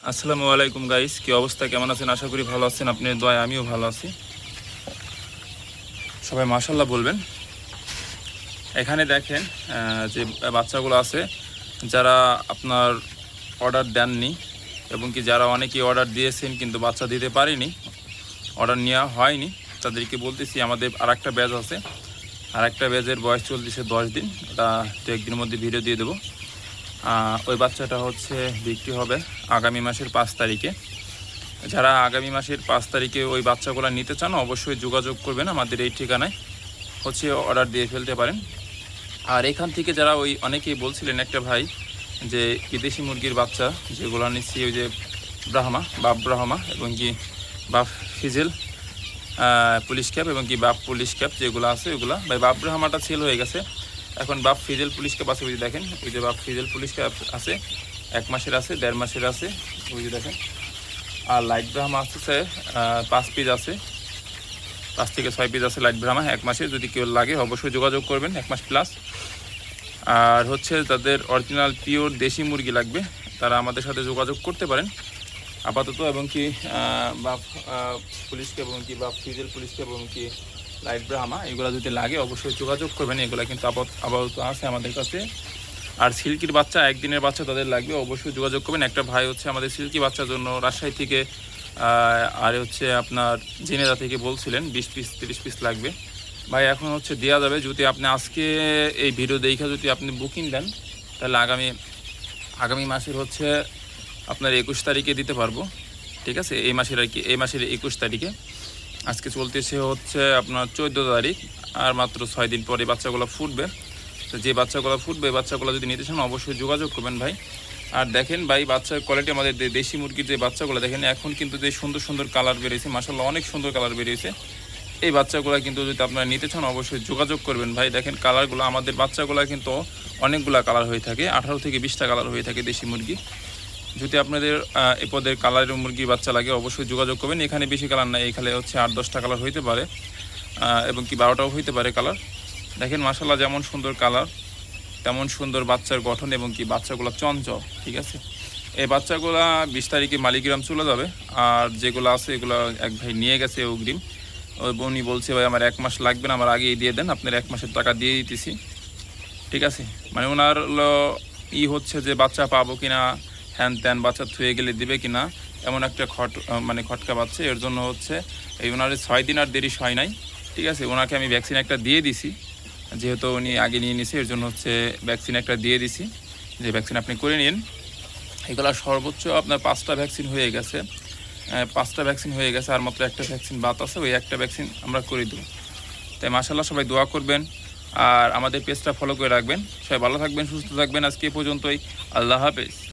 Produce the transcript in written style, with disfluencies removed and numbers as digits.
আসসালামু আলাইকুম গাইস, কি অবস্থা, কেমন আছেন? আশা করি ভালো আছেন। আপনার দোয়ায় আমিও ভালো আছি। সবাই মাশাআল্লাহ বলবেন। এখানে দেখেন যে বাচ্চাগুলো আছে, যারা আপনার অর্ডার দেননি এবং কি যারা অনেকেই অর্ডার দিয়েছেন কিন্তু বাচ্চা দিতে পারেনি, অর্ডার নেওয়া হয়নি, তাদেরকে বলতেছি আমাদের আরেকটা ব্যাচ আছে। আরেকটা ব্যাচের বয়স চলতেছে 10 দিন। এটা দু একদিনের মধ্যে ভিডিও দিয়ে দেবো। ওই বাচ্চাটা হচ্ছে বিক্রি হবে আগামী মাসের 5 তারিখে। যারা আগামী মাসের 5 তারিখে ওই বাচ্চাগুলো নিতে চান অবশ্যই যোগাযোগ করবেন আমাদের এই ঠিকানায়, হচ্ছে অর্ডার দিয়ে ফেলতে পারেন। আর এখান থেকে যারা ওই অনেকেই বলছিলেন একটা ভাই যে বিদেশি মুরগির বাচ্চা যেগুলো নিচ্ছি, ওই যে ব্রাহ্মা, বাপ ব্রাহ্মা এবং কি বাপ ফিজেল পুলিশ ক্যাপ এবং কি বাপ পুলিশ ক্যাপ যেগুলো আছে ওইগুলো, ভাই বাপ ব্রাহ্মাটা সেল হয়ে গেছে, এখন বাপ ফিজেল পুলিশ ক্যাপ আছে। ওই যে দেখেন, ওই যে বাপ ফিজেল পুলিশ ক্যাপ আছে, 1 মাসের আছে, 1.5 মাসের আছে, ওই যে দেখেন। আর লাইট ব্রাহ্মা আসতেছে 5 পিস আছে, 5 থেকে 6 পিস আছে লাইট ব্রাহ্মা 1 মাসে। যদি কেউ লাগে অবশ্যই যোগাযোগ করবেন, 1 মাস প্লাস। আর হচ্ছে তাদের অরিজিনাল পিওর দেশি মুরগি লাগবে, তারা আমাদের সাথে যোগাযোগ করতে পারেন আপাতত। এবং কি বাপ পুলিশকে এবং কি বাপ ফিজেল পুলিশকে এবং কি লাইট ব্রাহ্মা এগুলো যদি লাগে অবশ্যই যোগাযোগ করবেন। এগুলো কিন্তু আপাতত আছে আমাদের কাছে। আর সিল্কির বাচ্চা, একদিনের বাচ্চা তাদের লাগবে অবশ্যই যোগাযোগ করবেন। একটা ভাই হচ্ছে আমাদের সিল্কি বাচ্চার জন্য রাজশাহী থেকে আর হচ্ছে আপনার জেনেদা থেকে বলছিলেন 20 পিস 30 পিস লাগবে। ভাই এখন হচ্ছে দেওয়া যাবে, যদি আপনি আজকে এই ভিডিও দেখে যদি আপনি বুকিং দেন তাহলে আগামী মাসের হচ্ছে আপনার 21 তারিখে দিতে পারবো। ঠিক আছে, এই মাসের আর কি, এই মাসের 21 তারিখে। আজকে চলতেছে হচ্ছে আপনার 14 তারিখ, আর মাত্র 6 দিন পরে বাচ্চাগুলো ফুটবে। তো যে বাচ্চাগুলো ফুটবে, বাচ্চাগুলো যদি নিতে চান অবশ্যই যোগাযোগ করবেন ভাই। আর দেখেন ভাই, বাচ্চার কোয়ালিটি আমাদের দেশি মুরগির যে বাচ্চাগুলো দেখেন, এখন কিন্তু যে সুন্দর সুন্দর কালার বেরিয়েছে, মাশাআল্লাহ অনেক সুন্দর কালার বেরিয়েছে। এই বাচ্চাগুলো কিন্তু যদি আপনারা নিতে চান অবশ্যই যোগাযোগ করবেন ভাই। দেখেন কালারগুলো, আমাদের বাচ্চাগুলো কিন্তু অনেকগুলো কালার হয়ে থাকে, 18 থেকে 20টা কালার হয়ে থাকে দেশি মুরগি। যদি আপনাদের এ পদের কালারের মুরগির বাচ্চা লাগে অবশ্যই যোগাযোগ করবেন। এখানে বেশি কালার নাই, এখানে হচ্ছে 8-10টা কালার হইতে পারে এবং কি 12টাও হইতে পারে কালার। দেখেন মাশাআল্লাহ যেমন সুন্দর কালার তেমন সুন্দর বাচ্চার গঠন এবং কি বাচ্চাগুলো চঞ্চল। ঠিক আছে, এই বাচ্চাগুলা 20 তারিখে মালিগ্রাম চলে যাবে। আর যেগুলো আছে এগুলো এক ভাই নিয়ে গেছে অগ্রিম, উনি বলছে ভাই আমার 1 মাস লাগবে না, আমার আগেই দিয়ে দেন, আপনার 1 মাসের টাকা দিয়ে দিতেছি। ঠিক আছে, মানে ওনার হচ্ছে যে বাচ্চা পাবো কিনা, হ্যান ত্যান বাচ্চা থুয়ে গেলে দিবে কিনা, এমন একটা খটকা বাচ্চা। এর জন্য হচ্ছে এই ওনার 6 দিন আর দেরি হয় নাই। ঠিক আছে, ওনাকে আমি ভ্যাকসিন একটা দিয়ে দিছি, যেহেতু উনি আগে নিয়ে নিছে এর জন্য হচ্ছে ভ্যাকসিন একটা দিয়ে দিছি, যে ভ্যাকসিন আপনি করে নিন। এগুলো সর্বোচ্চ আপনার 5টা ভ্যাকসিন হয়ে গেছে, 5টা ভ্যাকসিন হয়ে গেছে, আর মাত্র একটা ভ্যাকসিন বাদ আছে, ওই একটা ভ্যাকসিন আমরা করে দেবো। তাই মাশাআল্লাহ সবাই দোয়া করবেন আর আমাদের পেজটা ফলো করে রাখবেন। সবাই ভালো থাকবেন, সুস্থ থাকবেন। আজকে এ পর্যন্তই, আল্লাহ হাফেজ।